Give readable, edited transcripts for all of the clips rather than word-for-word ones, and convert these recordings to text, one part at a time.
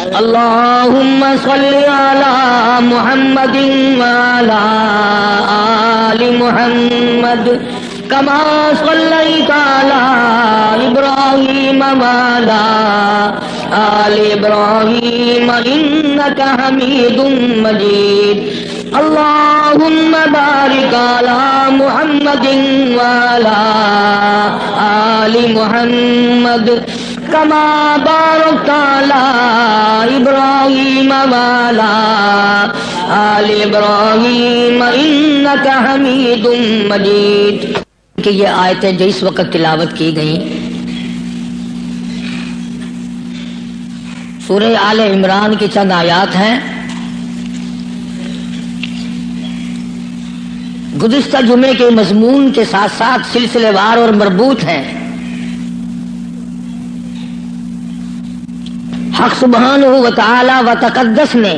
اللهم صل على محمد وعلى آل محمد كما صليت على إبراهيم وعلى آل إبراهيم إنك حميد مجيد اللهم بارك على محمد وعلى آل محمد كما باركت على إبراهيم وعلى آل إبراهيم إنك حميد مجيد. کہ یہ آیتیں جو اس وقت تلاوت کی گئیں سورہ آل عمران کی چند آیات ہیں. گزشتہ جمعے کے مضمون کے ساتھ ساتھ سلسلے وار اور مربوط ہیں. حق سبحانہ و تعالی و تقدس نے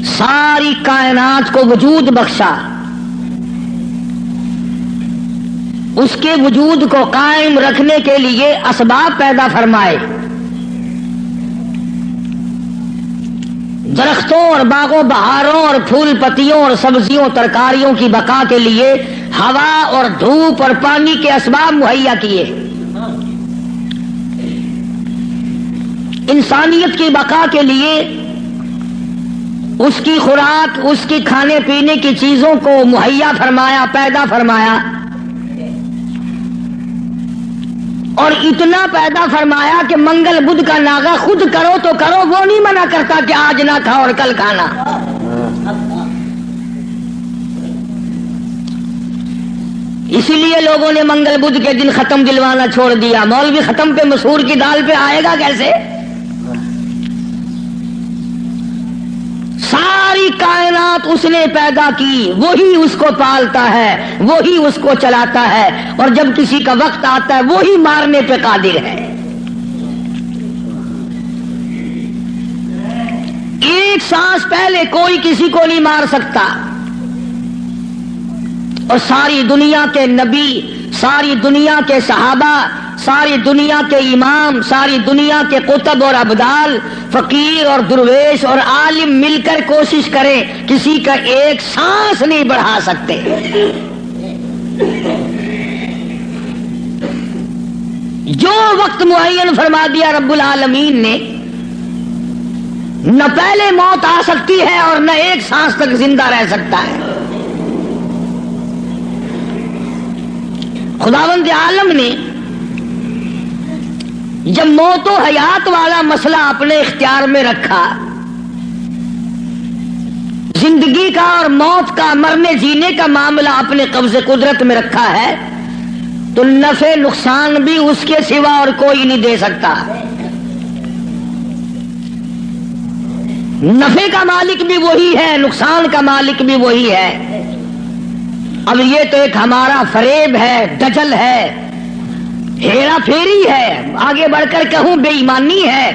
ساری کائنات کو وجود بخشا، اس کے وجود کو قائم رکھنے کے لیے اسباب پیدا فرمائے. درختوں اور باغوں بہاروں اور پھول پتیوں اور سبزیوں ترکاریوں کی بقا کے لیے ہوا اور دھوپ اور پانی کے اسباب مہیا کیے. انسانیت کی بقا کے لیے اس کی خوراک، اس کی کھانے پینے کی چیزوں کو مہیا فرمایا، پیدا فرمایا، اور اتنا پیدا فرمایا کہ منگل بدھ کا ناغا خود کرو تو کرو، وہ نہیں منع کرتا کہ آج نہ کھاؤ اور کل کھانا. اسی لیے لوگوں نے منگل بدھ کے دن ختم دلوانا چھوڑ دیا. مولوی ختم پہ مسحور کی دال پہ آئے گا کیسے؟ ساری کائنات اس نے پیدا کی، وہی اس کو پالتا ہے، وہی اس کو چلاتا ہے، اور جب کسی کا وقت آتا ہے وہی مارنے پہ قادر ہے. ایک سانس پہلے کوئی کسی کو نہیں مار سکتا. اور ساری دنیا کے نبی، ساری دنیا کے صحابہ، ساری دنیا کے امام، ساری دنیا کے قطب اور ابدال، فقیر اور درویش اور عالم مل کر کوشش کریں، کسی کا ایک سانس نہیں بڑھا سکتے. جو وقت معین فرما دیا رب العالمین نے، نہ پہلے موت آ سکتی ہے اور نہ ایک سانس تک زندہ رہ سکتا ہے. خداوند عالم نے جب موت و حیات والا مسئلہ اپنے اختیار میں رکھا، زندگی کا اور موت کا، مرنے جینے کا معاملہ اپنے قبضے قدرت میں رکھا ہے، تو نفع نقصان بھی اس کے سوا اور کوئی نہیں دے سکتا. نفع کا مالک بھی وہی ہے، نقصان کا مالک بھی وہی ہے. اب یہ تو ایک ہمارا فریب ہے، دجل ہے، ہیرا پھیری ہے، آگے بڑھ کر کہوں بے ایمانی ہے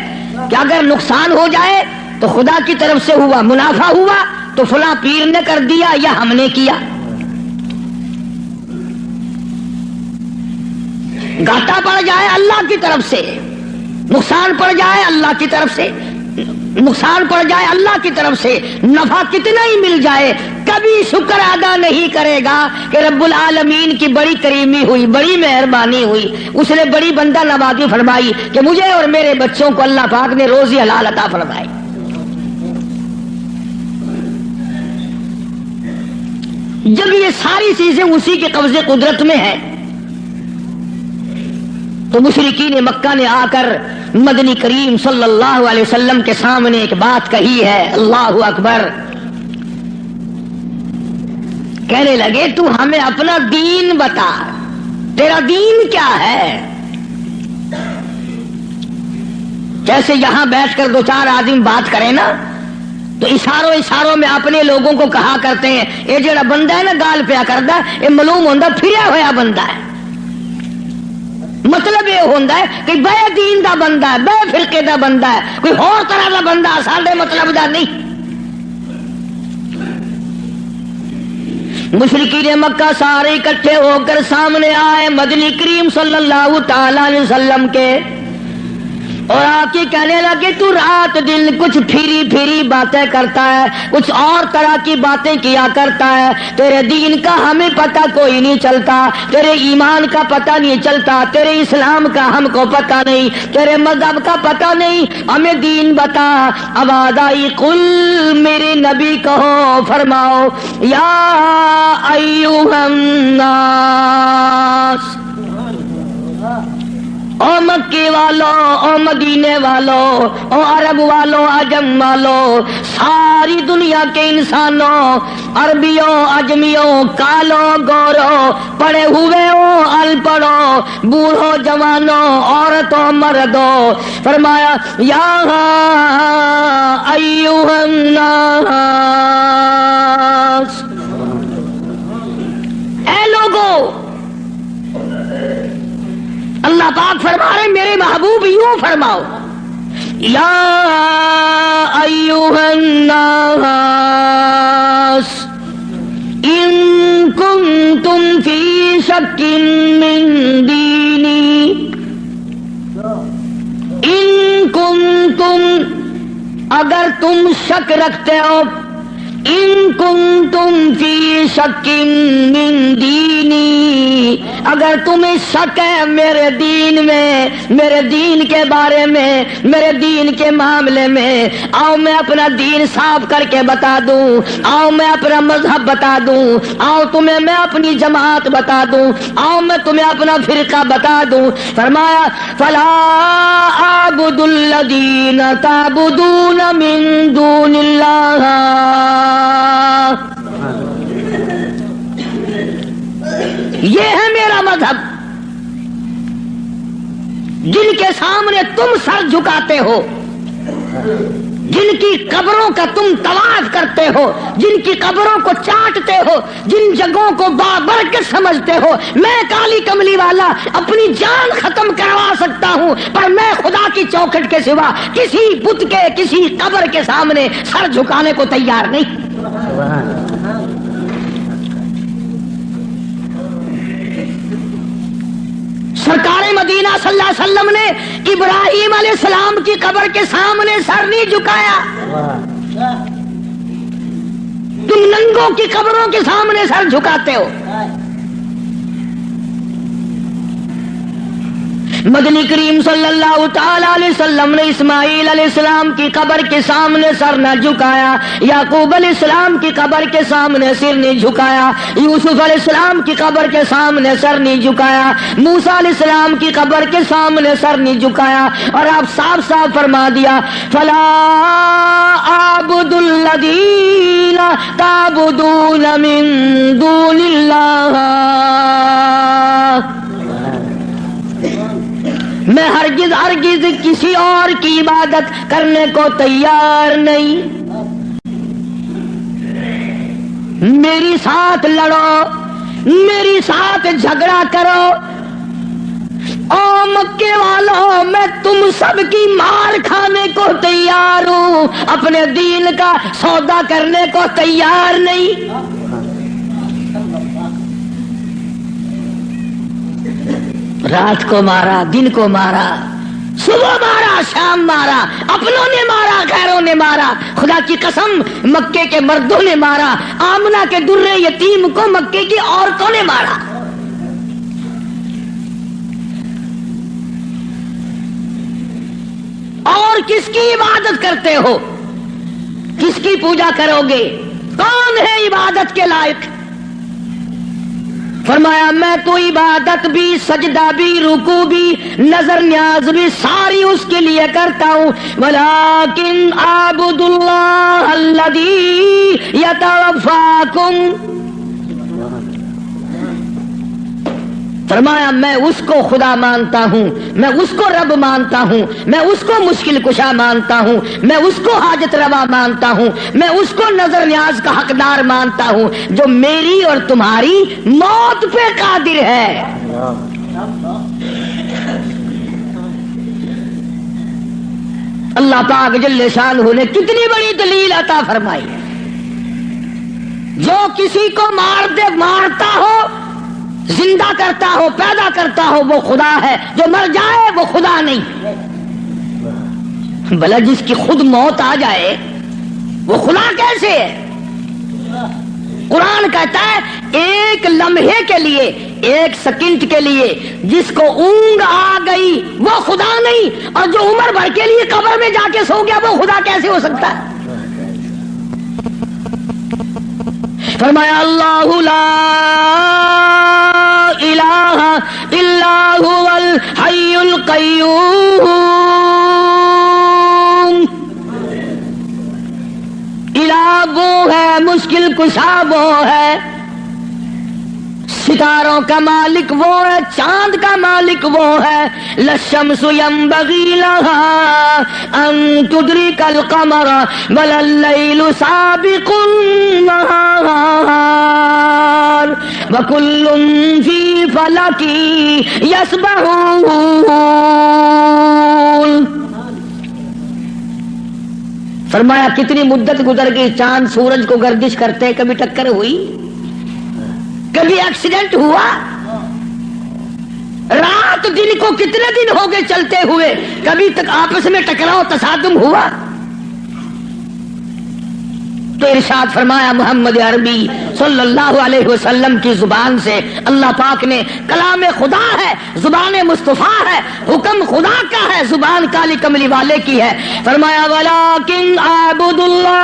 کہ اگر نقصان ہو جائے تو خدا کی طرف سے ہوا، منافع ہوا تو فلاں پیر نے کر دیا یا ہم نے کیا. گھاٹا پڑ جائے اللہ کی طرف سے، نقصان پڑ جائے اللہ کی طرف سے، نقصان پڑ جائے اللہ کی طرف سے، نفع کتنا ہی مل جائے کبھی شکر ادا نہیں کرے گا کہ رب العالمین کی بڑی کریمی ہوئی، بڑی مہربانی ہوئی، اس نے بڑی بندہ نوازی فرمائی کہ مجھے اور میرے بچوں کو اللہ پاک نے روزی حلال عطا فرمائی. جب یہ ساری چیزیں اسی کے قبضے قدرت میں ہیں تو مشرکین مکہ نے آ کر مدنی کریم صلی اللہ علیہ وسلم کے سامنے ایک بات کہی ہے. اللہ اکبر. کہنے لگے تو ہمیں اپنا دین بتا، تیرا دین کیا ہے؟ جیسے یہاں بیٹھ کر دو چار آدمی بات کریں نا تو اشاروں میں اپنے لوگوں کو کہا کرتے ہیں یہ جڑا بندہ ہے نا گال پیا کردا یہ معلوم ہوندا پھریا ہویا بندہ ہے. مطلب یہ ہوتا ہے کہ بے دین دا بندہ ہے، بے فرقے دا بندہ ہے، کوئی اور طرح دا بندہ ساڈے مطلب دا نہیں. مشرکین مکہ سارے اکٹھے ہو کر سامنے آئے مدنی کریم صلی اللہ تعالی علیہ وسلم کے. اور آ کے کہنے لگے تو رات دن کچھ پھری پھری باتیں کرتا ہے، کچھ اور طرح کی باتیں کیا کرتا ہے، تیرے دین کا ہمیں پتہ کوئی نہیں چلتا، تیرے ایمان کا پتہ نہیں چلتا، تیرے اسلام کا ہم کو پتہ نہیں، تیرے مذہب کا پتہ نہیں، ہمیں دین بتا۔ آواز آئی قل، میرے نبی کہو فرماؤ، یا ایھا الناس، او مکے والو، او مدینے والو، او عرب والو، عجم والو، ساری دنیا کے انسانوں، عربیوں، عجمیوں، کالو، گورو، پڑھے ہوئے ہو، ان پڑھو، بوڑھو، جوانوں، عورتوں، مردوں، فرمایا یا ایھا الناس، اے لوگو۔ اللہ پاک فرما رہے میرے محبوب یوں فرماؤ، یا ایھا الناس ان کنتم فی شک من دینی، ان کنتم، اگر تم شک رکھتے ہو، ان کنتم فی شک من دینی، اگر تمہیں شک ہے میرے دین میں، میرے دین کے بارے میں، میرے دین کے معاملے میں، آؤ میں اپنا دین صاف کر کے بتا دوں، آؤ میں اپنا مذہب بتا دوں، آؤ تمہیں میں اپنی جماعت بتا دوں، آؤ میں تمہیں اپنا فرقہ بتا دوں۔ فرمایا فلا اعبد الذین تعبدون من دون اللہ، یہ ہے میرا مذہب، جن کے سامنے تم سر جھکاتے ہو، جن کی قبروں کا تم طواف کرتے ہو، جن کی قبروں کو چاٹتے ہو، جن جگہوں کو بابرکت سمجھتے ہو، میں کالی کملی والا اپنی جان ختم کروا سکتا ہوں، پر میں خدا کی چوکھٹ کے سوا کسی بت کے، کسی قبر کے سامنے سر جھکانے کو تیار نہیں۔ سرکار مدینہ صلی اللہ علیہ وسلم نے ابراہیم علیہ السلام کی قبر کے سامنے سر نہیں جھکایا، تم ننگوں کی قبروں کے سامنے سر جھکاتے ہو۔ مدنی کریم صلی اللہ تعالی علیہ وسلم نے اسماعیل علیہ السلام کی قبر کے سامنے سر نہ جھکایا، یعقوب علیہ السلام کی قبر کے سامنے سر نہیں جھکایا، یوسف علیہ السلام کی قبر کے سامنے سر نہیں جھکایا، موسیٰ علیہ السلام کی قبر کے سامنے سر نہیں جھکایا، اور آپ صاف صاف فرما دیا فلا اعبد الذین تعبدون من دون اللہ، میں ہرگز ہرگز کسی اور کی عبادت کرنے کو تیار نہیں، میری ساتھ لڑو، میری ساتھ جھگڑا کرو، او مکے والوں میں تم سب کی مار کھانے کو تیار ہوں، اپنے دین کا سودا کرنے کو تیار نہیں۔ رات کو مارا، دن کو مارا، صبح مارا، شام مارا، اپنوں نے مارا، غیروں نے مارا، خدا کی قسم مکے کے مردوں نے مارا، آمنہ کے درے یتیم کو مکے کی عورتوں نے مارا۔ اور کس کی عبادت کرتے ہو؟ کس کی پوجا کرو گے؟ کون ہے عبادت کے لائق؟ فرمایا میں تو عبادت بھی، سجدہ بھی، رکوع بھی، نظر نیاز بھی ساری اس کے لیے کرتا ہوں، ولیکن اعبد اللہ الذی یتوفاکم، فرمایا میں اس کو خدا مانتا ہوں، میں اس کو رب مانتا ہوں، میں اس کو مشکل کشا مانتا ہوں، میں اس کو حاجت روا مانتا ہوں، میں اس کو نظر نیاز کا حقدار مانتا ہوں، جو میری اور تمہاری موت پہ قادر ہے۔ اللہ پاک جل شانہ نے کتنی بڑی دلیل عطا فرمائی، جو کسی کو مارتا ہو، زندہ کرتا ہو، پیدا کرتا ہو، وہ خدا ہے، جو مر جائے وہ خدا نہیں۔ بھلا جس کی خود موت آ جائے وہ خدا کیسے ہے؟ قرآن کہتا ہے ایک لمحے کے لیے، ایک سیکنڈ کے لیے جس کو اونگ آ گئی وہ خدا نہیں، اور جو عمر بھر کے لیے قبر میں جا کے سو گیا وہ خدا کیسے ہو سکتا ہے؟ فرمایا اللہ لا الہ الا هو الحی القیوم، الہ وہ ہے، مشکل کشا وہ ہے، ستاروں کا مالک وہ ہے، چاند کا مالک وہ ہے، للشمس ينبغي لها ان تدرك القمر ولا الليل سابق النهار وكل في فلك يسبحون۔ فرمایا کتنی مدت گزر گئی، چاند سورج کو گردش کرتے، کبھی ٹکر ہوئی؟ کبھی ایکسیڈنٹ ہوا؟ رات دن کو کتنے دن ہو گئے چلتے ہوئے، کبھی تک آپس میں ٹکراؤ تصادم ہوا؟ تو ارشاد فرمایا محمد عربی صلی اللہ علیہ وسلم کی زبان سے، اللہ پاک نے، کلام خدا ہے، زبان مصطفیٰ ہے، حکم خدا کا ہے، زبان کالی کملی والے کی ہے۔ فرمایا وَلَٰكِنْ أَعْبُدُ اللَّهَ،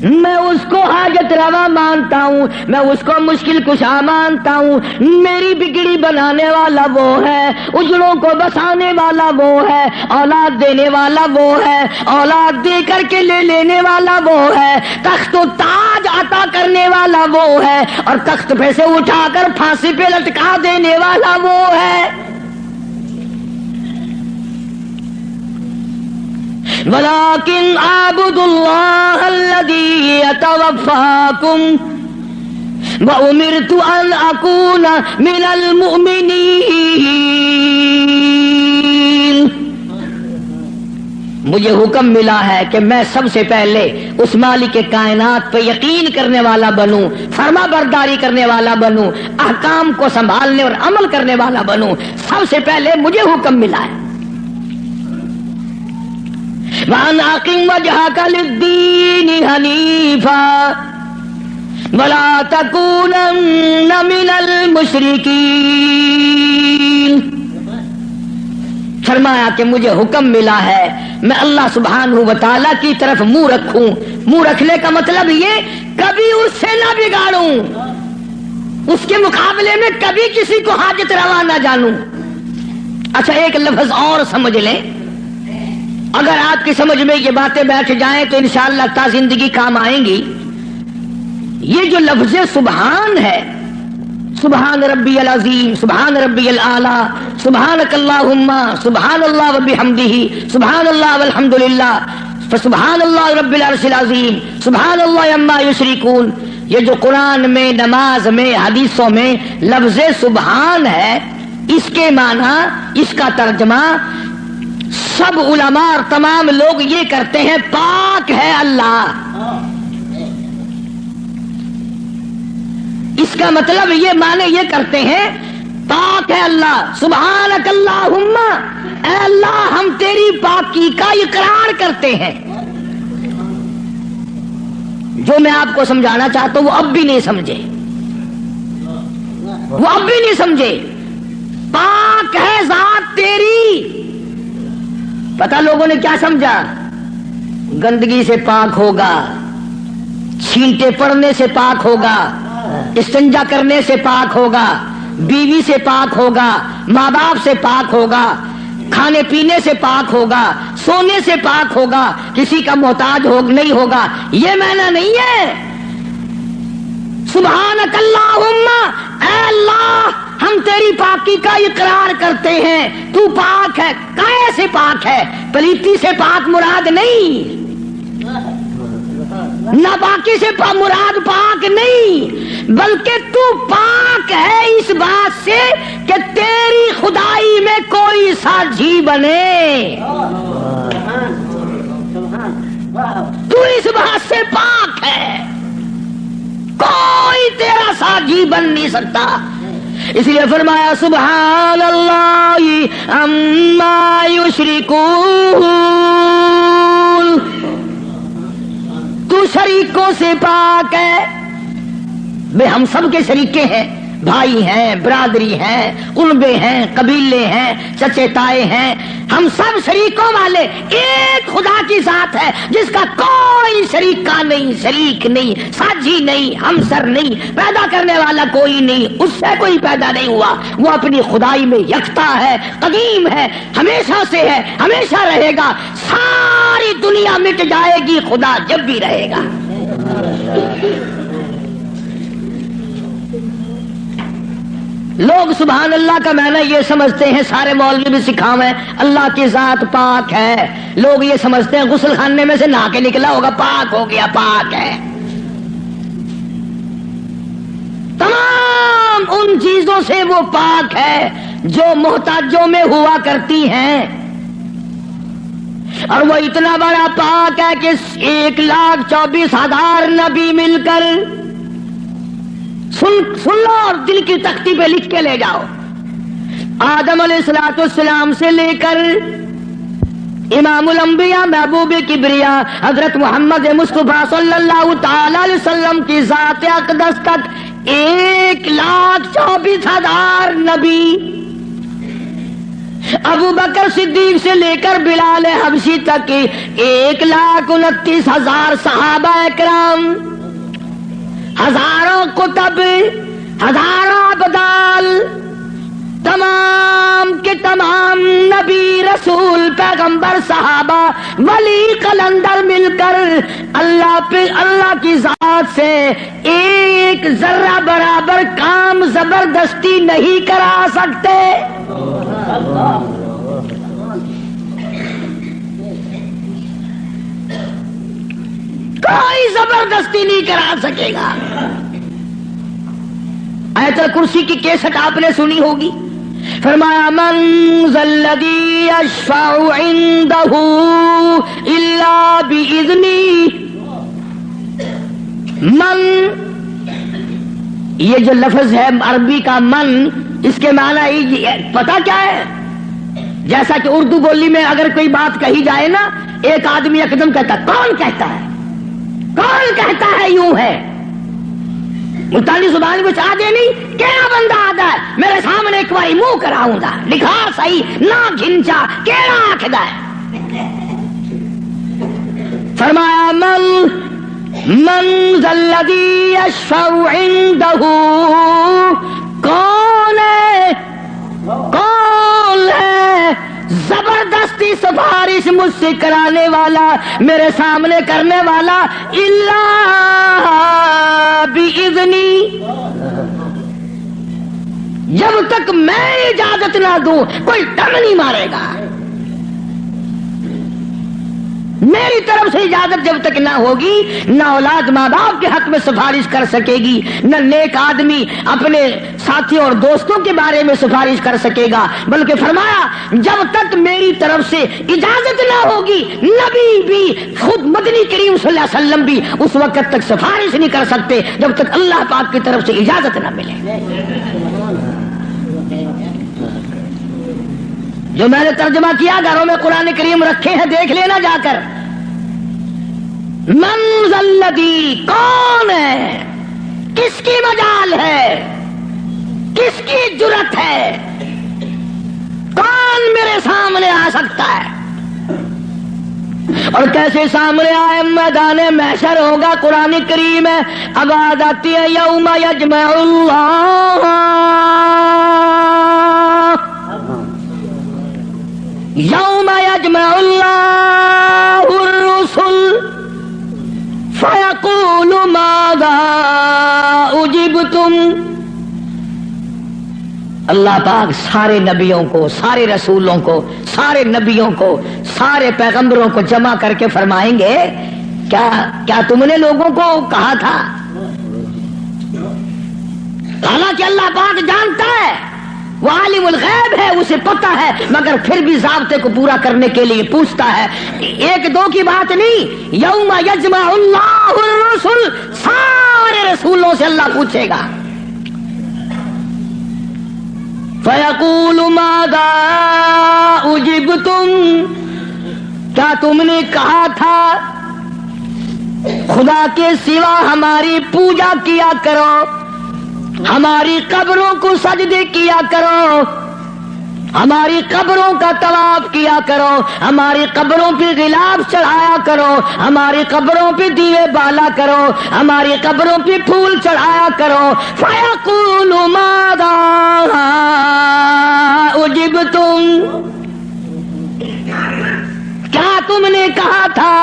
میں اس کو حاجت روا مانتا ہوں، میں اس کو مشکل کشا مانتا ہوں، میری بگڑی بنانے والا وہ ہے، اجڑوں کو بسانے والا وہ ہے، اولاد دینے والا وہ ہے، اولاد دے کر کے لے لینے والا وہ ہے، تخت و تاج عطا کرنے والا وہ ہے، اور تخت پہ سے اٹھا کر پھانسی پہ لٹکا دینے والا وہ ہے۔ وَلَٰكِنْ أَعْبُدُ اللَّهَ الَّذِي يَتَوَفَّاكُمْ وَأُمِرْتُ أَنْ أَكُونَ مِنَ الْمُؤْمِنِينَ، مجھے حکم ملا ہے کہ میں سب سے پہلے اس مالک کائنات پہ یقین کرنے والا بنوں، فرما برداری کرنے والا بنوں، احکام کو سنبھالنے اور عمل کرنے والا بنوں، سب سے پہلے مجھے حکم ملا ہے۔ وَأَنْ أَقِمْ وَجْهَكَ لِلدِّينِ حَنِيفًا وَلَا تَكُونَنَّ مِنَ الْمُشْرِكِينَ۔ فرمایا کہ مجھے حکم ملا ہے میں اللہ سبحانہ و تعالیٰ کی طرف منہ رکھوں، منہ رکھنے کا مطلب یہ کبھی اس سے نہ بگاڑوں، اس کے مقابلے میں کبھی کسی کو حاجت روا نہ جانوں۔ اچھا ایک لفظ اور سمجھ لیں، اگر آپ کی سمجھ میں یہ باتیں بیٹھ جائیں تو انشاءاللہ تا زندگی کام آئیں گی۔ یہ جو لفظ سبحان ہے، سبحان ربی العظیم، سبحان ربی الاعلی، سبحانک اللہم، سبحان اللہ وبحمدہ، سبحان اللہ والحمدللہ، فسبحان اللہ رب العرش العظیم، سبحان اللہ عما یشرکون، یہ جو قرآن میں، نماز میں، حدیثوں میں لفظ سبحان ہے، اس کے معنی، اس کا ترجمہ سب علماء اور تمام لوگ یہ کرتے ہیں پاک ہے اللہ۔ اس کا مطلب یہ معنی یہ کرتے ہیں پاک ہے اللہ، سبحانک اللہم، اے اللہ ہم تیری پاکی کا اقرار کرتے ہیں۔ جو میں آپ کو سمجھانا چاہتا ہوں وہ اب بھی نہیں سمجھے، وہ اب بھی نہیں سمجھے۔ پاک ہے ذات تیری، پتہ لوگوں نے کیا سمجھا؟ گندگی سے پاک ہوگا، چھینٹے پڑنے سے پاک ہوگا، استنجا کرنے سے پاک ہوگا، بیوی سے پاک ہوگا، ماں باپ سے پاک ہوگا، کھانے پینے سے پاک ہوگا، سونے سے پاک ہوگا، کسی کا محتاج نہیں ہوگا۔ یہ معنی نہیں ہے۔ سبحانک اللہم، اے اللہ ہم تیری پاکی کا اقرار کرتے ہیں، تو پاک ہے۔ کیسے پاک ہے؟ پلیتی سے پاک مراد نہیں، ناپاکی سے مراد پاک نہیں، بلکہ تو پاک ہے اس بات سے کہ تیری خدائی میں کوئی ساجھی بنے، تو اس بات سے پاک ہے، کوئی تیرا ساجھی بن نہیں سکتا۔ اس لیے فرمایا سبحان اللہ عما یشرکون، تو شریکوں سے پاک ہے۔ بے ہم سب کے شریکے ہیں، بھائی ہیں، برادری ہیں، قربے ہیں، قبیلے ہیں، چچے تائے ہیں، ہم سب شریکوں والے ایک خدا کی ذات ہے جس کا کوئی شریکہ نہیں، شریک نہیں، ساجی نہیں، ہمسر نہیں، پیدا کرنے والا کوئی نہیں، اس سے کوئی پیدا نہیں ہوا، وہ اپنی خدائی میں یکتا ہے، قدیم ہے، ہمیشہ سے ہے، ہمیشہ رہے گا، ساری دنیا مٹ جائے گی، خدا جب بھی رہے گا۔ لوگ سبحان اللہ کا معنی یہ سمجھتے ہیں، سارے مولوی بھی سکھاویں اللہ کی ذات پاک ہے، لوگ یہ سمجھتے ہیں غسل خانے میں سے نہا کے نکلا ہوگا، پاک ہو گیا، پاک ہے۔ تمام ان چیزوں سے وہ پاک ہے جو محتاجوں میں ہوا کرتی ہیں، اور وہ اتنا بڑا پاک ہے کہ 1,24,000 نبی مل کر، سن لو اور دل کی تختی پہ لکھ کے لے جاؤ، آدم علیہ السلام سے لے کر امام الانبیاء محبوب کبریا حضرت محمد مصطفیٰ صلی اللہ تعالی علیہ وسلم کی ذات اقدس تک 1,24,000 نبی، ابو بکر صدیق سے لے کر بلال حبشی تک 1,29,000 صحابہ اکرام، ہزاروں کتب، ہزاروں ابدال، تمام کے تمام نبی، رسول، پیغمبر، صحابہ، ولی، قلندر مل کر اللہ کی ذات سے ایک ذرہ برابر کام زبردستی نہیں کرا سکتے۔ کوئی زبردستی نہیں کرا سکے گا۔ آیت الکرسی کی کیسٹ آپ نے سنی ہوگی، فرمایا من ذا الذی یشفع عنده الا باذنہ۔ من، یہ جو لفظ ہے عربی کا من، اس کے معنی پتہ کیا ہے؟ جیسا کہ اردو بولی میں اگر کوئی بات کہی جائے نا، ایک آدمی یکدم کہتا ہے کون کہتا ہے، کون کہتا ہے، یوں ہے ملتانی زبان میں چاہ دے نہیں، کیڑا بندہ آتا ہے میرے سامنے ایک باری منہ کراؤں گا، لکھا صحیح نہ گھنچا، کیڑا آکھدا ہے۔ فرمایا من ذا الذی یشفع عنده، کون ہے زبردستی سفارش مجھ سے کرانے والا، میرے سامنے کرنے والا، الا باذنی، جب تک میں اجازت نہ دوں کوئی ڈر نہیں مارے گا۔ میری طرف سے اجازت جب تک نہ ہوگی، نہ اولاد ماں باپ کے حق میں سفارش کر سکے گی، نہ نیک آدمی اپنے ساتھیوں اور دوستوں کے بارے میں سفارش کر سکے گا، بلکہ فرمایا جب تک میری طرف سے اجازت نہ ہوگی، نبی بھی، خود مدنی کریم صلی اللہ علیہ وسلم بھی اس وقت تک سفارش نہیں کر سکتے جب تک اللہ پاک کی طرف سے اجازت نہ ملے۔ جو میں نے ترجمہ کیا، گھروں میں قرآن کریم رکھے ہیں، دیکھ لینا جا کر۔ من ذا الذی، کون ہے، کس کی مجال ہے، کس کی جرت ہے، کون میرے سامنے آ سکتا ہے؟ اور کیسے سامنے آئے؟ میدان محشر ہوگا، قرآن کریم ہے، اب آیت آتی ہے یوم یجمع اللہ، یوم یجمع اللہ الرسل فیقول ماذا اجبتم۔ اللہ پاک سارے نبیوں کو، سارے رسولوں کو، سارے نبیوں کو، سارے پیغمبروں کو جمع کر کے فرمائیں گے کیا تم نے لوگوں کو کہا تھا؟ حالانکہ اللہ پاک جانتا ہے، وہ عالم الغیب ہے، اسے پتہ ہے، مگر پھر بھی ضابطے کو پورا کرنے کے لیے پوچھتا ہے۔ ایک دو کی بات نہیں، یوم یجمع اللہ الرسل، سارے رسولوں سے اللہ پوچھے گا۔ فیقول ماذا اجبتم، کیا تم نے کہا تھا خدا کے سوا ہماری پوجا کیا کرو، ہماری قبروں کو سجدے کیا کرو، ہماری قبروں کا طواف کیا کرو، ہماری قبروں پہ غلاف چڑھایا کرو، ہماری قبروں پہ دیے بالا کرو، ہماری قبروں پہ پھول چڑھایا کرو۔ فیقول ماذا اجبتم، کیا تم نے کہا تھا؟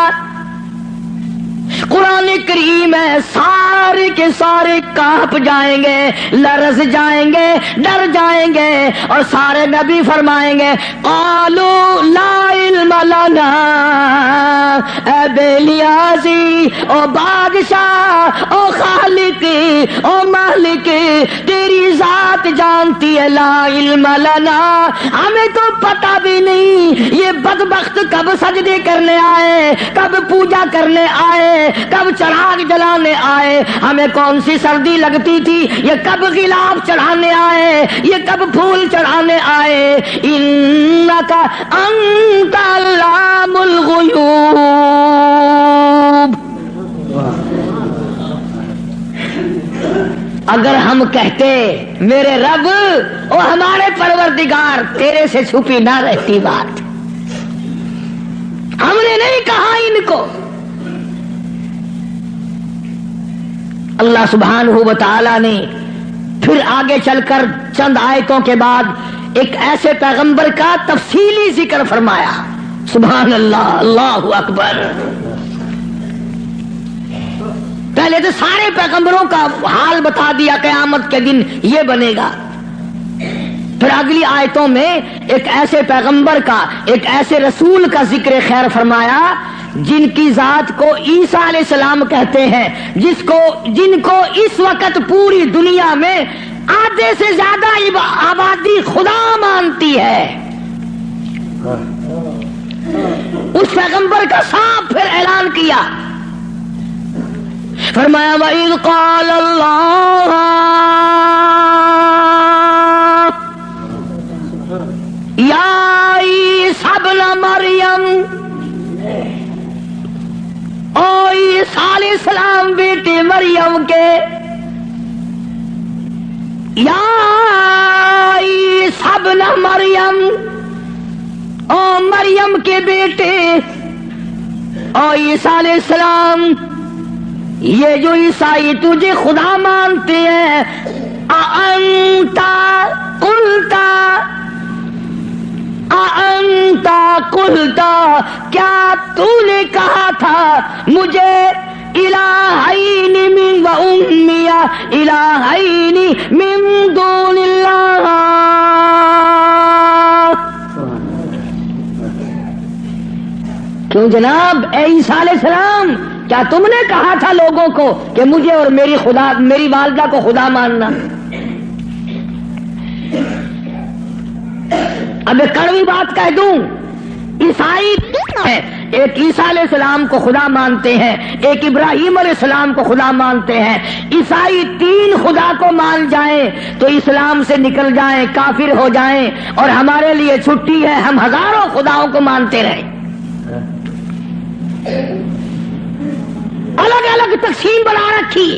قرآن کریم ہے، سارے کے سارے کانپ جائیں گے، لرز جائیں گے، ڈر جائیں گے، اور سارے نبی فرمائیں گے قالوا لا علم لنا، اے بے نیازی، او بادشاہ، او خالق، او مالک، تیری ذات جانتی ہے، لا علم لنا، ہمیں تو پتہ بھی نہیں یہ بدبخت کب سجدے کرنے آئے، کب پوجا کرنے آئے، کب چراغ جلانے آئے، ہمیں کون سی سردی لگتی تھی، یہ کب غلاف چڑھانے آئے، یہ کب پھول چڑھانے آئے۔ انک انت علام الغیوب، اگر ہم کہتے میرے رب اور ہمارے پروردگار تیرے سے چھپی نہ رہتی بات، ہم نے نہیں کہا ان کو۔ اللہ سبحانہ و تعالی نے پھر آگے چل کر چند آیتوں کے بعد ایک ایسے پیغمبر کا تفصیلی ذکر فرمایا، سبحان اللہ، اللہ اکبر۔ پہلے تو سارے پیغمبروں کا حال بتا دیا، قیامت کے دن یہ بنے گا۔ پھر اگلی آیتوں میں ایک ایسے پیغمبر کا، ایک ایسے رسول کا ذکر خیر فرمایا جن کی ذات کو عیسیٰ علیہ السلام کہتے ہیں، جن کو اس وقت پوری دنیا میں آدھے سے زیادہ آبادی خدا مانتی ہے۔ اس پیغمبر کا صاف پھر اعلان کیا، فرمایا وَإِذْ قَالَ اللَّهُ يَا عِيسَى ابْنَ مَرْيَمَ، او عیسیٰ علیہ السلام بیٹے مریم کے، یا عیسیٰ ابن مریم، او مریم کے بیٹے، او عیسیٰ علیہ السلام، یہ جو عیسائی تجھے خدا مانتے ہیں، اَأَنْتَ قُلْتَ، کیا تو نے کہا تھا مجھے الہین من و امی الہین من دون اللہ؟ کیوں جناب اے عیسیٰ علیہ السلام، کیا تم نے کہا تھا لوگوں کو کہ مجھے اور میری والدہ کو خدا ماننا؟ اب ایک کڑوی بات کہہ دوں، عیسائی ہے، ایک عیسیٰ علیہ السلام کو خدا مانتے ہیں، ایک ابراہیم علیہ السلام کو خدا مانتے ہیں۔ عیسائی تین خدا کو مان جائیں تو اسلام سے نکل جائیں، کافر ہو جائیں، اور ہمارے لیے چھٹی ہے، ہم ہزاروں خداؤں کو مانتے رہیں۔ الگ الگ تقسیم بنا رکھی،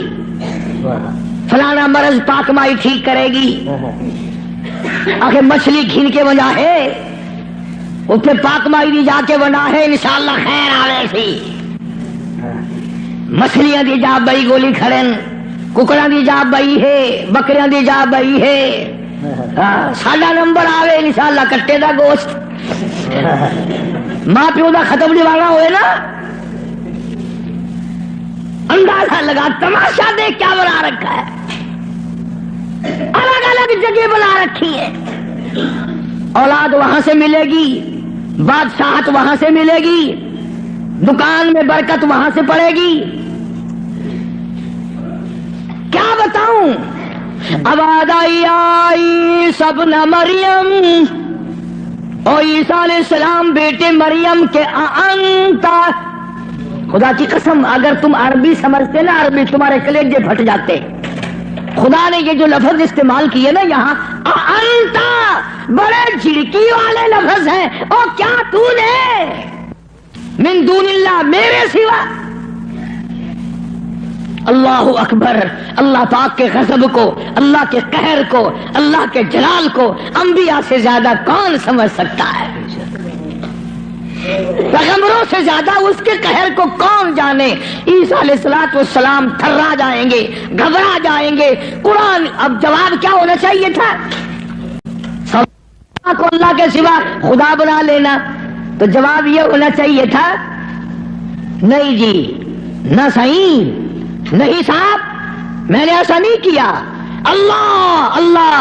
فلانا مرض پاک مائی ٹھیک کرے گی، آخر مچھلی گھن کے بنا ہے، اس پہ پاک مائی دی جا کے بنا ہے، انشاءاللہ خیر آوے سی، مچھلیاں دی جا بئی گولی کھڑن، ککڑاں دی جا بئی ہے، بکریاں دی جا بئی ہے، ساڈا نمبر آوے انشاءاللہ کٹے دا گوشت، ماں پیو دا ختم دیوانا ہوئے نا، اندازہ لگا، تماشا دیکھ کیا بنا رکھا ہے، الگ الگ جگہ بنا رکھی ہے۔ اولاد وہاں سے ملے گی، بادشاہت وہاں سے ملے گی، دکان میں برکت وہاں سے پڑے گی، کیا بتاؤں؟ اب عیسیٰ ابن مریم، اور عیسیٰ علیہ السلام بیٹے مریم کے، انتا، خدا کی قسم اگر تم عربی سمجھتے نا، عربی تمہارے کلیجے پھٹ جاتے۔ خدا نے یہ جو لفظ استعمال کیے نا یہاں انتا، بڑے جھڑکی والے لفظ ہیں، اور کیا تو نے من دون اللہ، میرے سوا. اللہ اکبر. اللہ پاک کے غضب کو، اللہ کے قہر کو، اللہ کے جلال کو انبیاء سے زیادہ کون سمجھ سکتا ہے؟ پیغمبروں سے زیادہ اس کے قہر کو کون جانے؟ عیسیٰ علیہ السلام تھرا جائیں گے، گھبرا جائیں گے. قرآن اب جواب کیا ہونا چاہیے تھا؟ کو اللہ کے سوا خدا بنا لینا. تو جواب یہ ہونا چاہیے تھا، نہیں جی، نہ صحیح، نہیں صاحب، میں نے ایسا نہیں کیا. اللہ اللہ.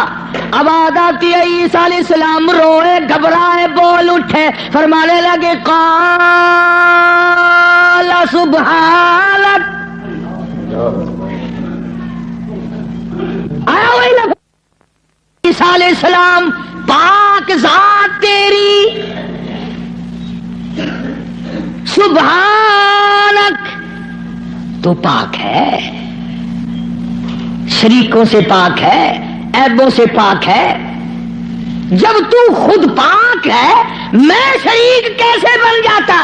اب آتی ہے عیسیٰ علیہ السلام روئے، گھبرائے، بول اٹھے، فرمانے لگے قال سبحانک. آیا وہی لفظ، عیسیٰ علیہ السلام پاک ذات تیری، سبحانک، تو پاک ہے، شریکوں سے پاک ہے، عیبوں سے پاک ہے. جب تو خود پاک ہے، میں شریک کیسے بن جاتا؟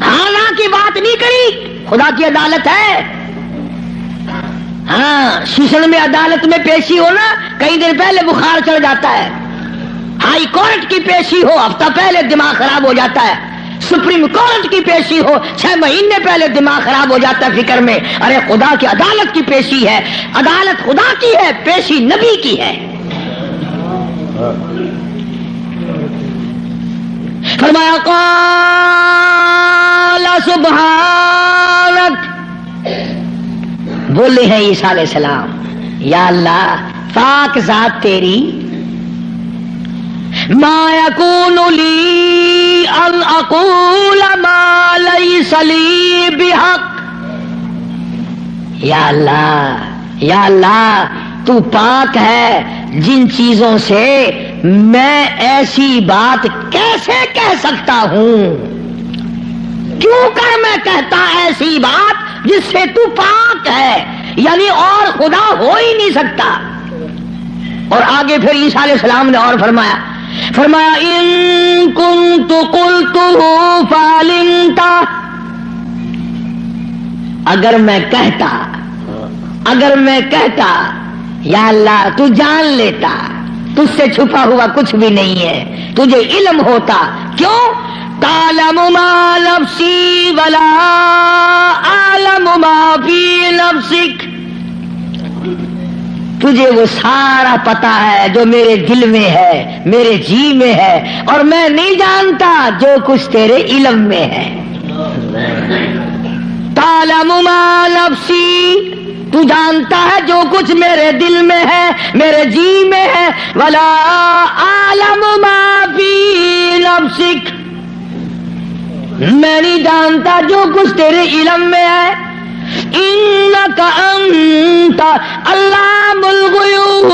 ہاں کی بات نہیں کری، خدا کی عدالت ہے. ہاں شیشن میں عدالت میں پیشی ہو نا، کئی دن پہلے بخار چڑھ جاتا ہے. ہائی کورٹ کی پیشی ہو، ہفتہ پہلے دماغ خراب ہو جاتا ہے. سپریم کورٹ کی پیشی ہو، 6 مہینے پہلے دماغ خراب ہو جاتا ہے فکر میں. ارے خدا کی عدالت کی پیشی ہے، عدالت خدا کی ہے، پیشی نبی کی ہے. فرمایا قال سبحانک. بولے ہیں عیسیٰ علیہ السلام، یا اللہ پاک ذات تیری، ما یکون لی ان اقول ما لیس لی بحق. یا اللہ تو پاک ہے، جن چیزوں سے میں ایسی بات کیسے کہہ سکتا ہوں؟ کیوں کر میں کہتا ایسی بات جس سے تو پاک ہے؟ یعنی اور خدا ہو ہی نہیں سکتا. اور آگے پھر عیسیٰ علیہ السلام نے اور فرمایا ان کنت قلتہ فعلمت. اگر میں کہتا یا اللہ تو جان لیتا، تجھ سے چھپا ہوا کچھ بھی نہیں ہے، تجھے علم ہوتا. کیوں؟ تعلم ما نفسی ولا اعلم ما فی نفسک. تجھے وہ سارا پتا ہے جو میرے دل میں ہے، میرے جی میں ہے، اور میں نہیں جانتا جو کچھ تیرے علم میں ہے. تعلم ما نفسی، تو جانتا ہے جو کچھ میرے دل میں ہے، میرے جی میں ہے. ولا اعلم ما فی نفسک، میں نہیں جانتا جو کچھ تیرے علم میں ہے. انک انت علام الغیوب،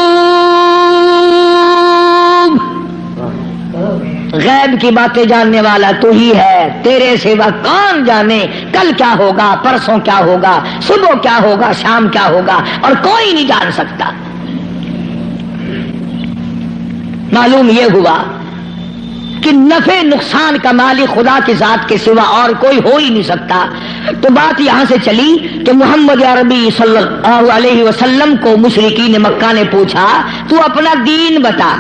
غیب کی باتیں جاننے والا تو ہی ہے، تیرے سوا کون جانے کل کیا ہوگا، پرسوں کیا ہوگا، صبح کیا ہوگا، شام کیا ہوگا، اور کوئی نہیں جان سکتا. معلوم یہ ہوا کہ نفع نقصان کا مالک خدا کی ذات کے سوا اور کوئی ہو ہی نہیں سکتا. تو بات یہاں سے چلی کہ محمد عربی صلی اللہ علیہ وسلم کو مشرکین مکہ نے پوچھا تو اپنا دین بتا،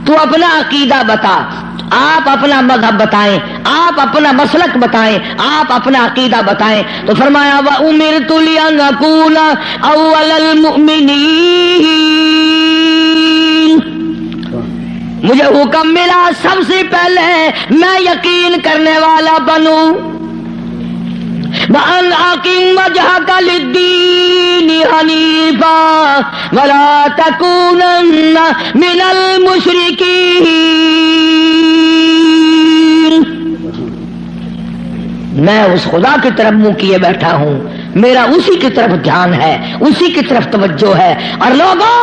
تو اپنا عقیدہ بتا، آپ اپنا مذہب بتائیں، آپ اپنا مسلک بتائیں، آپ اپنا عقیدہ بتائیں. تو فرمایا وَأُمِرْتُ لِأَنْ أَكُونَ أَوَّلَ الْمُؤْمِنِينَ، مجھے حکم ملا سب سے پہلے میں یقین کرنے والا بنوں. وَأَنْ أَقِمْ وَجْهَكَ لِلدِّينِ حَنِيفًا وَلَا تَكُونَنَّ مِنَ الْمُشْرِكِينَ. میں اس خدا کی طرف منہ کیے بیٹھا ہوں، میرا اسی کی طرف دھیان ہے، اسی کی طرف توجہ ہے. اور لوگوں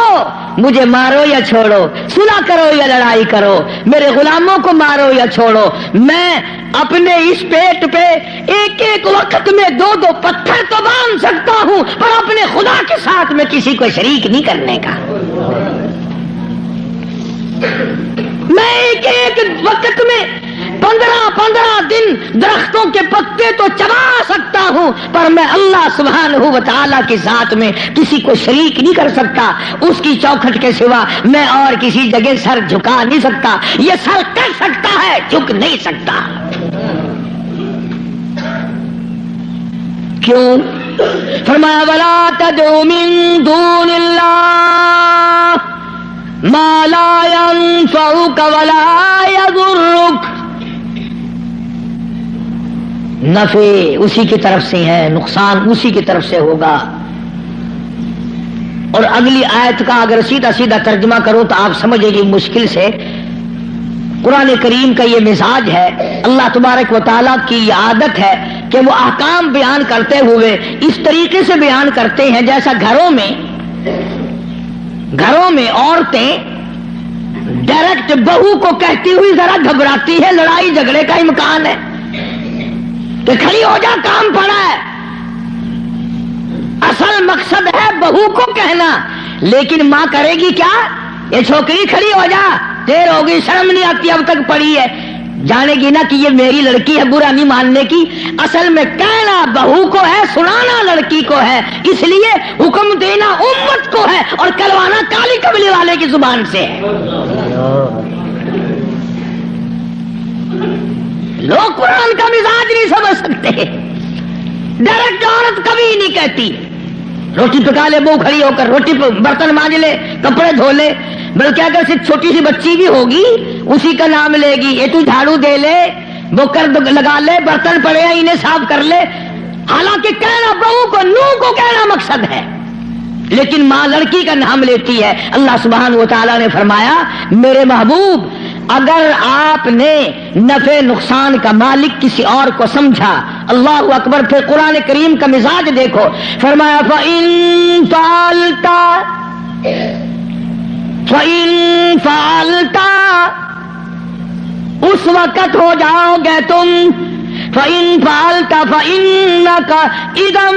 مجھے مارو یا چھوڑو، صلح کرو یا لڑائی کرو، میرے غلاموں کو مارو یا چھوڑو، میں اپنے اس پیٹ پہ ایک ایک وقت میں 2 پتھر تو باندھ سکتا ہوں، پر اپنے خدا کے ساتھ میں کسی کو شریک نہیں کرنے کا. میں ایک وقت میں 15 دن درختوں کے پتے تو چبا سکتا ہوں، پر میں اللہ سبحانہ و تعالیٰ کی ذات میں کسی کو شریک نہیں کر سکتا۔ اس کی چوکھٹ کے سوا میں اور کسی جگہ سر جھکا نہیں سکتا۔ یہ سر کر سکتا ہے، جھک نہیں سکتا۔ کیوں؟ فرمایا وَلَا تَدْعُ مِن دُونِ اللَّهِ مَا لَا يَنفَعُكَ وَلَا يَضُرُّكَ۔ نفع اسی کی طرف سے ہے، نقصان اسی کی طرف سے ہوگا۔ اور اگلی آیت کا اگر سیدھا سیدھا ترجمہ کرو تو آپ سمجھے گی مشکل سے۔ قرآن کریم کا یہ مزاج ہے، اللہ تبارک و تعالیٰ کی یہ عادت ہے کہ وہ احکام بیان کرتے ہوئے اس طریقے سے بیان کرتے ہیں جیسا گھروں میں عورتیں ڈائریکٹ بہو کو کہتی ہوئی ذرا گھبراتی ہے، لڑائی جھگڑے کا امکان ہے کہ کھڑی ہو جا، کام پڑا ہے۔ اصل مقصد ہے بہو کو کہنا، لیکن ماں کرے گی کیا؟ یہ چھوکری کھڑی ہو جا، دیر ہوگی، شرم نہیں آتی، اب تک پڑی ہے، جانے گی نا کہ یہ میری لڑکی ہے، برا نہیں ماننے کی۔ اصل میں کہنا بہو کو ہے، سنانا لڑکی کو ہے، اس لیے حکم دینا امت کو ہے اور کروانا کالی کملی والے کی زبان سے ہے۔ لوگ قرآن کا مزاج نہیں سمجھ سکتے۔ ڈائریکٹ عورت کبھی نہیں کہتی روٹی پکا لے، بہو کھڑی ہو کر روٹی برتن مانج لے، کپڑے دھو لے، بلکہ اگر صرف چھوٹی سی بچی بھی ہوگی اسی کا نام لے گی، یہ تو جھاڑو دے لے، وہ کر لگا لے، برتن پڑے ہیں انہیں صاف کر لے۔ حالانکہ کہنا بہو کو، نو کو کہنا مقصد ہے، لیکن ماں لڑکی کا نام لیتی ہے۔ اللہ سبحانہ و تعالیٰ نے فرمایا میرے محبوب اگر آپ نے نفع نقصان کا مالک کسی اور کو سمجھا، اللہ اکبر، پھر قرآن کریم کا مزاج دیکھو، فرمایا فَإِن فَعَلْتَ اس وقت ہو جاؤ گے تم، فَإِن فَعَلْتَ فَإِنَّكَ إِذًا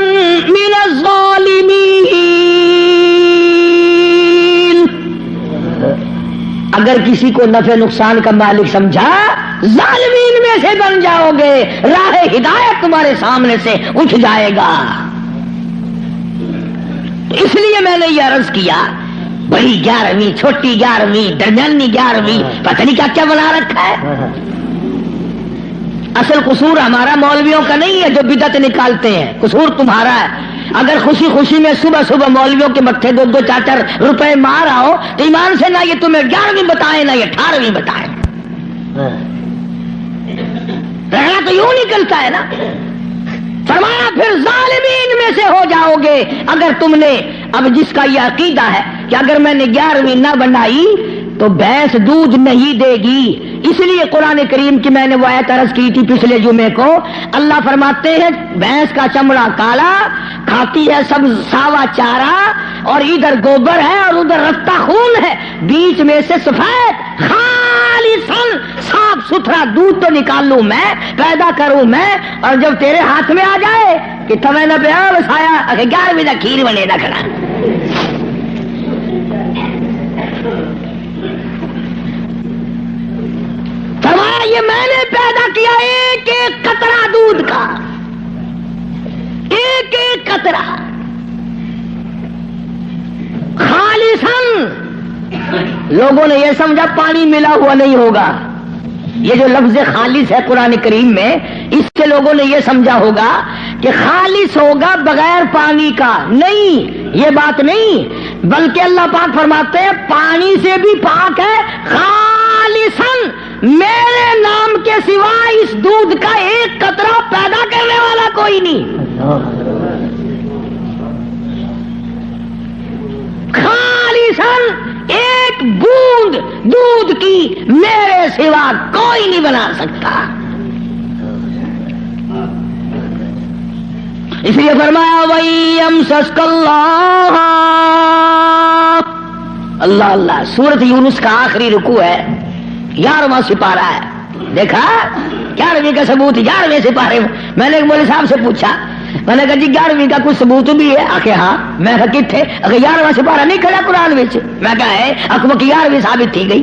مِنَ الظَّالِمِينَ۔ اگر کسی کو نفع نقصان کا مالک سمجھا، ظالمین میں سے بن جاؤ گے، راہ ہدایت تمہارے سامنے سے اٹھ جائے گا۔ اس لیے میں نے یہ عرض کیا، بڑی 11ویں، چھوٹی 11ویں، درمیانی 11ویں، پتہ نہیں کیا کیا بنا رکھا ہے۔ اصل قصور ہمارا مولویوں کا نہیں ہے جو بدعت نکالتے ہیں، قصور تمہارا ہے۔ اگر خوشی خوشی میں صبح صبح مولویوں کے متھے 2-2 4-4 روپے مار آؤ تو ایمان سے نہ یہ تمہیں 11ویں بتائیں نہ یہ 18ویں بتائیں، رہنا تو یوں نکلتا ہے نا۔ فرمایا پھر ظالمین میں سے ہو جاؤ گے اگر تم نے، اب جس کا یہ عقیدہ ہے کہ اگر میں نے 11ویں نہ بنائی تو بھینس دودھ نہیں دے گی۔ اس لیے قرآن کریم کی میں نے وہ آیت عرض کی تھی پچھلے جمعے کو، اللہ فرماتے ہیں بھینس کا چمڑا کالا، کھاتی ہے سب ساوا چارہ، اور ادھر گوبر ہے اور ادھر رفتہ خون ہے، بیچ میں سے سفید خالصاً صاف ستھرا دودھ تو نکالوں میں، پیدا کروں میں، اور جب تیرے ہاتھ میں آ جائے کہ تمہیں نہ پیا بسایا 11ویں کا کھیر بنے نہ کھڑا۔ فرمایا یہ میں نے پیدا کیا ایک ایک قطرہ دودھ کا، ایک ایک قطرہ خالصاً۔ لوگوں نے یہ سمجھا پانی ملا ہوا نہیں ہوگا، یہ جو لفظ خالص ہے قرآن کریم میں، اس سے لوگوں نے یہ سمجھا ہوگا کہ خالص ہوگا بغیر پانی کا، نہیں، یہ بات نہیں، بلکہ اللہ پاک فرماتے ہیں پانی سے بھی پاک ہے، خالصاً میرے نام کے سوا اس دودھ کا ایک قطرہ پیدا کرنے والا کوئی نہیں، خالصاً ایک بوند دودھ کی میرے سوا کوئی نہیں بنا سکتا۔ اس لیے فرمایا وَيَمْسَسْكَ اللَّهُ، اللہ اللہ، سورۃ یونس کا آخری رکوع ہے، 11واں سپارہ ہے۔ دیکھا 11ویں کا ثبوت 11ویں سپارے میں۔ میں نے ایک مولوی صاحب سے پوچھا، میں نے کہا جی 11ویں کا کچھ ثبوت بھی ہے؟ آخر ہاں۔ میں کہا کتنے؟ اگر 11واں سپارہ نہیں کھڑا قرآن وچ؟ میں کہا ہے اکبر کی 11ویں ثابت تھی گئی۔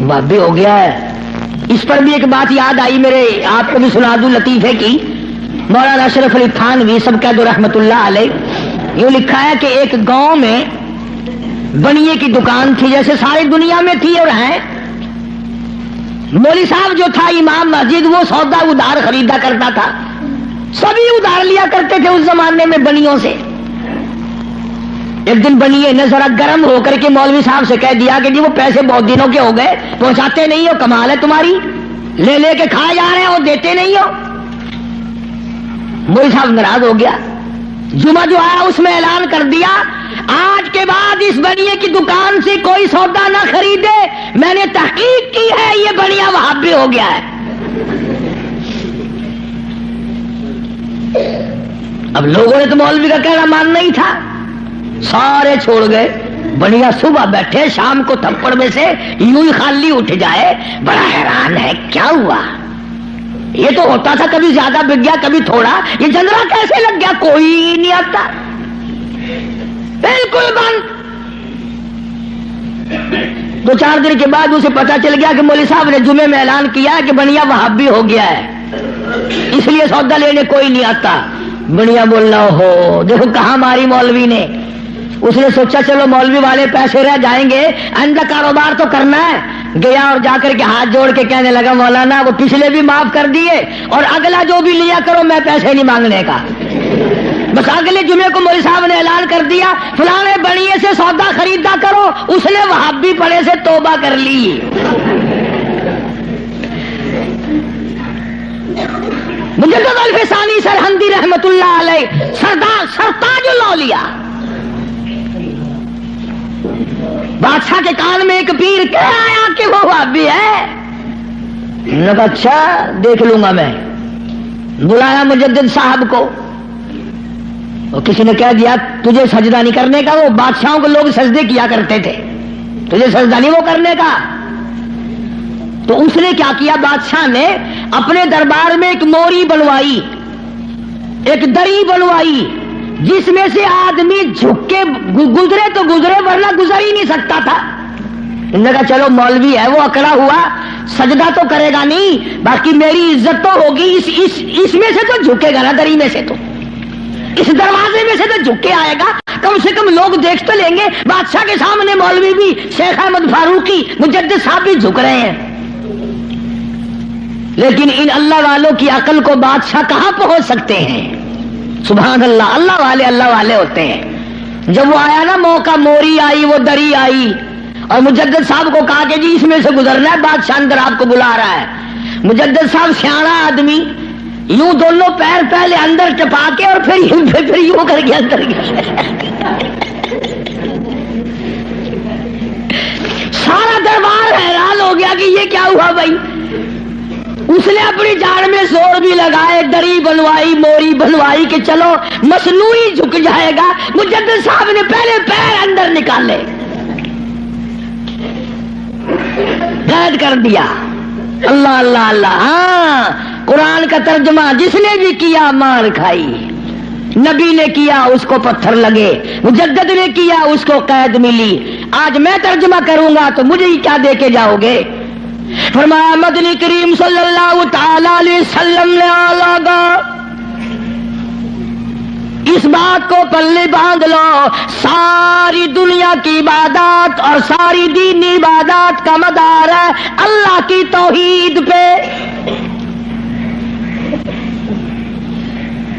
وہابی ہو گیا ہے۔ اس پر بھی ایک بات یاد آئی میرے، آپ کو بھی سنا دوں لطیفے کی۔ مولانا اشرف علی تھانوی سب کہہ دو رحمت اللہ علیہ، یوں لکھا ہے کہ ایک گاؤں میں بنیے کی دکان تھی، جیسے ساری دنیا میں تھی اور ہے۔ مولوی صاحب جو تھا امام مسجد، وہ سودا ادھار خریدا کرتا تھا، سبھی ادھار لیا کرتے تھے اس زمانے میں بنیوں سے۔ ایک دن بنیے نے ذرا گرم ہو کر کے مولوی صاحب سے کہہ دیا کہ جی وہ پیسے بہت دنوں کے ہو گئے، پہنچاتے نہیں ہو، کمال ہے تمہاری، لے لے کے کھا جا رہے ہو، دیتے نہیں ہو۔ مولوی صاحب ناراض ہو گیا۔ جمعہ جو آیا اس میں اعلان کر دیا آج کے بعد اس بنیے کی دکان سے کوئی سودا نہ خریدے، میں نے تحقیق کی ہے یہ بنیا وہابی ہو گیا ہے۔ اب لوگوں نے تو مولوی کا کہنا ماننا ہی تھا، سارے چھوڑ گئے۔ بنیا صبح بیٹھے، شام کو تھپڑ میں سے یوں ہی خالی اٹھ جائے۔ بڑا حیران ہے کیا ہوا، یہ تو ہوتا تھا کبھی زیادہ بک گیا کبھی تھوڑا، یہ جنرا کیسے لگ گیا، کوئی نہیں آتا، بالکل بند۔ دو چار دن کے بعد اسے پتا چل گیا کہ مولوی صاحب نے جمعے میں اعلان کیا ہے کہ بنیا وہابی ہو گیا ہے، اس لیے سودا لینے کوئی نہیں آتا۔ بنیا بولنا ہو دیکھو کہاں ماری مولوی نے۔ اس نے سوچا چلو مولوی والے پیسے رہ جائیں گے، آئندہ کاروبار تو کرنا ہے۔ گیا اور جا کر کے ہاتھ جوڑ کے کہنے لگا مولانا وہ پچھلے بھی معاف کر دیے اور اگلا جو بھی لیا کرو میں پیسے نہیں مانگنے کا۔ بس اگلے جمعے کو مولوی صاحب نے اعلان کر دیا فلانے بڑیے سے سودا خریدا کرو، اس نے وہابی پڑے سے توبہ کر لی۔ مجدد الفسانی سرہندی رحمت اللہ علیہ سرتاج الاولیاء، بادشاہ کے کان میں ایک پیر کہہ آیا کہ وہ وہابی ہے۔ نے کہا اچھا دیکھ لوں گا میں۔ بلایا مجدد صاحب کو، اور کسی نے کہہ دیا تجھے سجدہ نہیں کرنے کا، وہ بادشاہوں کو لوگ سجدے کیا کرتے تھے، تجھے سجدہ نہیں وہ کرنے کا۔ تو اس نے کیا کیا، بادشاہ نے اپنے دربار میں ایک موری بنوائی، ایک دری بنوائی جس میں سے آدمی جھک کے گزرے تو گزرے ورنہ گزر ہی نہیں سکتا تھا۔ انہوں نے کہا چلو مولوی ہے وہ اکڑا ہوا، سجدہ تو کرے گا نہیں، باقی میری عزت تو ہوگی، اس میں سے تو جھکے گا نا، دری میں سے تو، اس دروازے میں سے تو جھک کے آئے گا، کم سے کم لوگ دیکھ تو لیں گے۔ بادشاہ کے سامنے مولوی بھی، شیخ احمد فاروقی، مجدد صاحب بھی جھک رہے ہیں، لیکن ان اللہ والوں کی عقل کو بادشاہ کہاں پہنچ سکتے ہیں؟ سبحان اللہ، اللہ والے ہوتے ہیں۔ جب وہ آیا نا موقع، موری آئی، وہ دری آئی، اور مجدد صاحب کو کہا کہ جی اس میں سے گزرنا ہے، بادشاہ اندر آپ کو بلا رہا ہے۔ مجدد صاحب سیاڑا آدمی، یوں دونوں پیر پہلے اندر ٹپا کے اور پھر یوں کر کے اندر گیا۔ سارا دربار حیران ہو گیا کہ یہ کیا ہوا بھائی۔ اس نے اپنی جان میں زور بھی لگائے، دری بنوائی، موری بنوائی کہ چلو مصنوعی جھک جائے گا۔ مجدد صاحب نے پہلے پیر اندر نکالے، قید کر دیا۔ اللہ اللہ اللہ، ہاں قرآن کا ترجمہ جس نے بھی کیا مار کھائی، نبی نے کیا اس کو پتھر لگے، مجدد نے کیا اس کو قید ملی۔ آج میں ترجمہ کروں گا تو مجھے ہی کیا دے کے جاؤ گے؟ فرمایا مدنی کریم صلی اللہ تعالی علیہ وسلم نے لگا اس بات کو پلے باندھ لو، ساری دنیا کی عبادات اور ساری دینی عبادات کا مدار ہے اللہ کی توحید پہ۔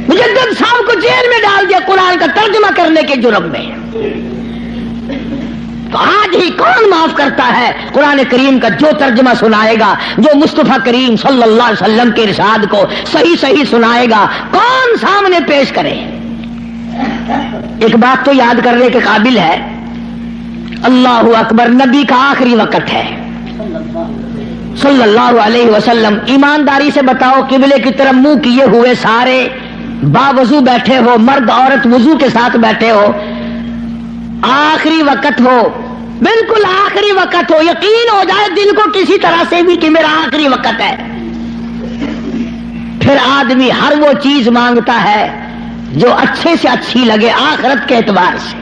مجدد صاحب کو جیل میں ڈال دیا قرآن کا ترجمہ کرنے کے جرم میں۔ تو آج ہی کون معاف کرتا ہے قرآن کریم کا جو ترجمہ سنائے گا، جو مصطفیٰ کریم صلی اللہ علیہ وسلم کے ارشاد کو صحیح صحیح سنائے گا، کون سامنے پیش کرے؟ ایک بات تو یاد کرنے کے قابل ہے، اللہ اکبر، نبی کا آخری وقت ہے صلی اللہ علیہ وسلم۔ ایمانداری سے بتاؤ، قبلے کی طرف منہ کیے ہوئے سارے باوضو بیٹھے ہو، مرد عورت وضو کے ساتھ بیٹھے ہو، آخری وقت ہو، بالکل آخری وقت ہو، یقین ہو جائے دل کو کسی طرح سے بھی کہ میرا آخری وقت ہے، پھر آدمی ہر وہ چیز مانگتا ہے جو اچھے سے اچھی لگے آخرت کے اعتبار سے،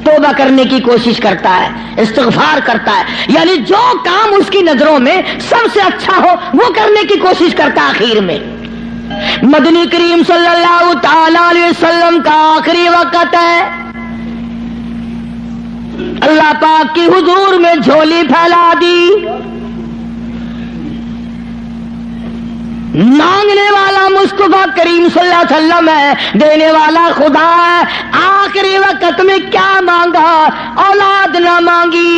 توبہ کرنے کی کوشش کرتا ہے، استغفار کرتا ہے، یعنی جو کام اس کی نظروں میں سب سے اچھا ہو وہ کرنے کی کوشش کرتا ہے۔ آخر میں مدنی کریم صلی اللہ تعالی علیہ وسلم کا آخری وقت ہے، اللہ پاک کی حضور میں جھولی پھیلا دی، مانگنے والا مصطفیٰ کریم صلی اللہ علیہ وسلم ہے، دینے والا خدا ہے۔ آخری وقت میں کیا مانگا؟ اولاد نہ مانگی،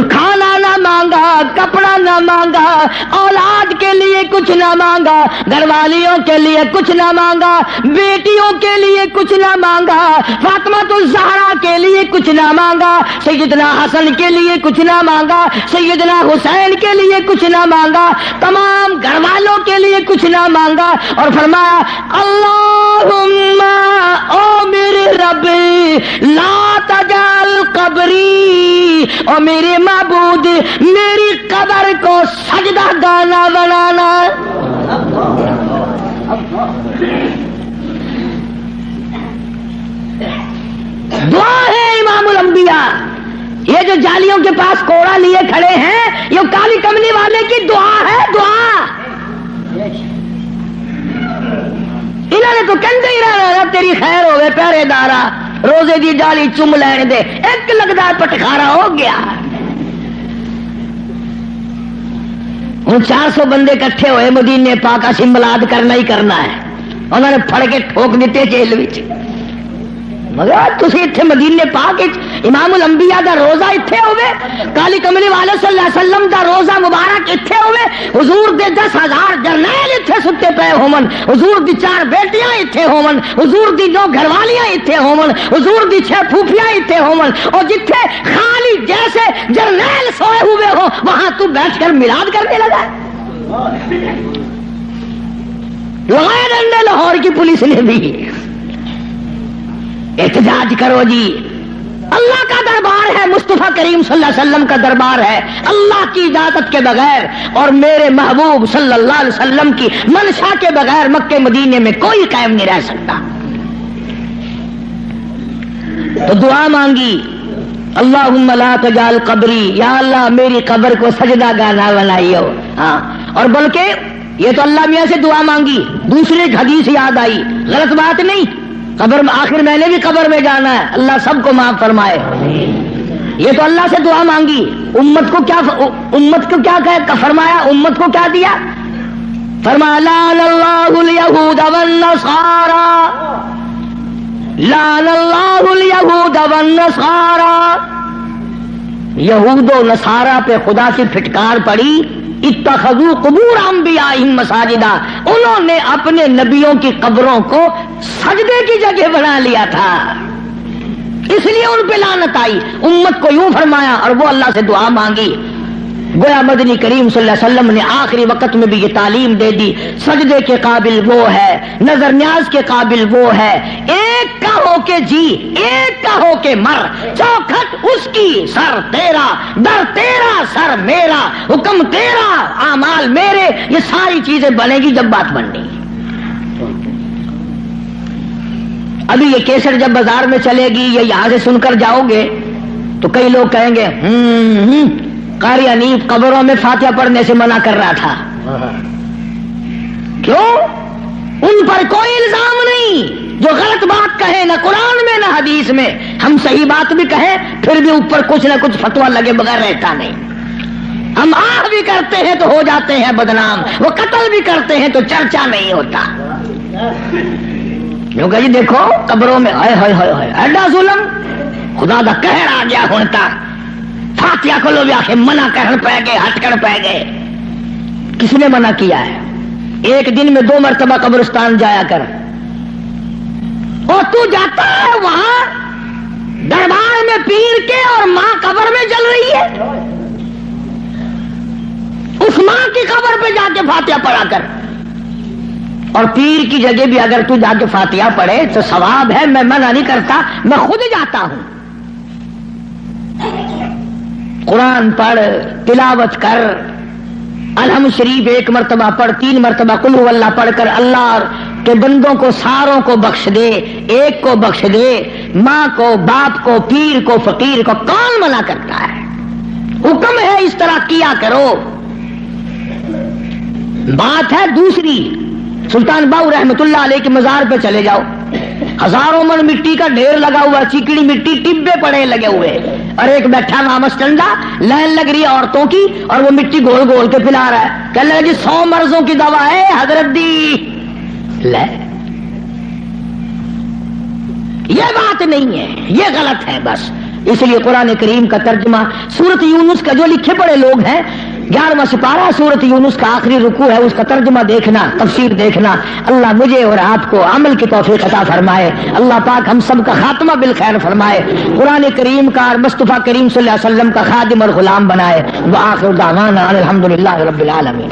کھانا نہ مانگا، کپڑا نہ مانگا، اولاد کے لیے کچھ نہ مانگا، گھر والیوں کے لیے کچھ نہ مانگا، بیٹیوں کے لیے کچھ نہ مانگا، فاطمہ الزہرا کے لیے کچھ نہ مانگا، سیدنا حسن کے لیے کچھ نہ مانگا، سیدنا حسین کے لیے کچھ نہ مانگا، تمام گھر والوں کے لیے کچھ نہ مانگا، اور فرمایا اللہم او میرے رب لا تجعل قبری، او میرے معبود میری قبر کو سجدہ گانا بنانا۔ دعا ہے امام الانبیاء، یہ جو جالیوں کے پاس کوڑا لیے کھڑے ہیں یہ کالی کملی والے کی دعا ہے، دعا۔ انہوں نے تو کہتے ہی رہنا تیری خیر ہوئے پہرے دارا، روزے دی جالی چم لین دے، ایک لگتا پٹخارا ہو گیا۔ ہوں 400 بندے کٹھے ہوئے، مدینے پاک اسی ملاد کرنا ہی کرنا ہے، انہوں نے پھڑ کے ٹھوک دیتے جیل وچ۔ مگر تسی اتنے مدینے پاک امام الانبیاء دا روزہ اتنے ہوئے، کالی کملی والے صلی اللہ علیہ وسلم دا روزہ مبارک اتنے ہوئے، حضور دے 10,000 جرنیل اتنے ستے پے ہومن، حضور دی 4 بیٹیاں اتنے ہومن، حضور دی 2 گھر والیاں اتنے ہومن، حضور دی 6 پھوپھیاں اتنے ہومن، اور جتھے خالی جیسے جرنیل سوئے ہوئے ہو وہاں تو بیٹھ کر میلاد کرنے لگا۔ لگائے ڈنڈے لاہور کی پولیس نے بھی، احتجاج کرو جی، اللہ کا دربار ہے، مصطفیٰ کریم صلی اللہ علیہ وسلم کا دربار ہے، اللہ کی اجازت کے بغیر اور میرے محبوب صلی اللہ علیہ وسلم کی منشا کے بغیر مکے مدینے میں کوئی قائم نہیں رہ سکتا۔ تو دعا مانگی اللہم لا تجعل قبری، یا اللہ میری قبر کو سجدہ گانا بنائیو۔ ہاں، اور بلکہ یہ تو اللہ میاں سے دعا مانگی، دوسری حدیث یاد آئی، غلط بات نہیں، قبر میں آخر میں نے بھی قبر میں جانا ہے، اللہ سب کو معاف فرمائے۔ یہ تو اللہ سے دعا مانگی، امت کو کیا فرمایا، امت کو کیا دیا؟ فرمایا لعن اللہ الیہود والنصارى، لعن اللہ الیہود والنصارى، یہود و نصارہ پہ خدا سے پھٹکار پڑی، اتخذوا قبور انبیائہم مساجدا، انہوں نے اپنے نبیوں کی قبروں کو سجدے کی جگہ بنا لیا تھا، اس لیے ان پہ لعنت آئی۔ امت کو یوں فرمایا اور وہ اللہ سے دعا مانگی۔ گویا مدنی کریم صلی اللہ علیہ وسلم نے آخری وقت میں بھی یہ تعلیم دے دی، سجدے کے قابل وہ ہے، نظر نیاز کے قابل وہ ہے، ایک کا ہو کے جی، ایک کا ہو کے مر، چوکھٹ اس کی سر تیرا، در تیرا سر میرا، حکم تیرا اعمال میرے، یہ ساری چیزیں بنے گی جب بات بننی۔ ابھی یہ کیسٹ جب بازار میں چلے گی یا یہاں سے سن کر جاؤ گے تو کئی لوگ کہیں گے قاری حنیف قبروں میں فاتحہ پڑھنے سے منع کر رہا تھا۔ کیوں؟ ان پر کوئی الزام نہیں، جو غلط بات کہے نہ قرآن میں نہ حدیث میں، ہم صحیح بات بھی کہیں پھر بھی اوپر کچھ نہ کچھ فتویٰ لگے بغیر رہتا نہیں۔ ہم آہ بھی کرتے ہیں تو ہو جاتے ہیں بدنام، وہ قتل بھی کرتے ہیں تو چرچا نہیں ہوتا۔ کیونکہ جی دیکھو قبروں میں ہائے ہائے ہائے ہائے ایڈا ظلم، خدا دا قہر آ گیا ہوں تک، فاتحہ کو لو بھی آخر منع کرن پہ گئے، ہٹ کر پہ گئے۔ کس نے منع کیا ہے؟ ایک دن میں 2 مرتبہ قبرستان جایا کر، اور تو جاتا ہے وہاں دربار میں پیر کے اور ماں قبر میں جل رہی ہے، اس ماں کی قبر پہ جا کے فاتحہ پڑھا کر، اور پیر کی جگہ بھی اگر تو جا کے فاتحہ پڑھے تو ثواب ہے، میں منع نہیں کرتا، میں خود جاتا ہوں۔ قرآن پڑھ، تلاوت کر، الحمد شریف 1 مرتبہ پڑھ، 3 مرتبہ قل هو اللہ پڑھ کر اللہ اور کہ بندوں کو ساروں کو بخش دے، ایک کو بخش دے، ماں کو، باپ کو، پیر کو، فقیر کو کون منع کرتا ہے؟ حکم ہے اس طرح کیا کرو۔ بات ہے دوسری، سلطان باؤ رحمت اللہ علیہ کے مزار پہ چلے جاؤ، ہزاروں من مٹی کا ڈھیر لگا ہوا، چیکڑی مٹی، ٹبے پڑے لگے ہوئے، اور ایک بیٹھا نامس ٹنڈا، لائن لگ رہی ہے عورتوں کی، اور وہ مٹی گول گول کے پلا رہا ہے، کہنے لگا جی 100 مرضوں کی دوا ہے حضرت دی لے۔ یہ بات نہیں ہے، یہ غلط ہے بس۔ اس لیے قرآن کریم کا ترجمہ سورۃ یونس کا جو لکھے پڑے لوگ ہیں، 11واں سپارہ سورۃ یونس کا آخری رکوع ہے، اس کا ترجمہ دیکھنا، تفسیر دیکھنا۔ اللہ مجھے اور آپ کو عمل کی توفیق عطا فرمائے، اللہ پاک ہم سب کا خاتمہ بالخیر فرمائے، قرآن کریم کا اور مصطفیٰ کریم صلی اللہ علیہ وسلم کا خادم اور غلام بنائے۔ وآخر دعوانا الحمدللہ رب العالمین۔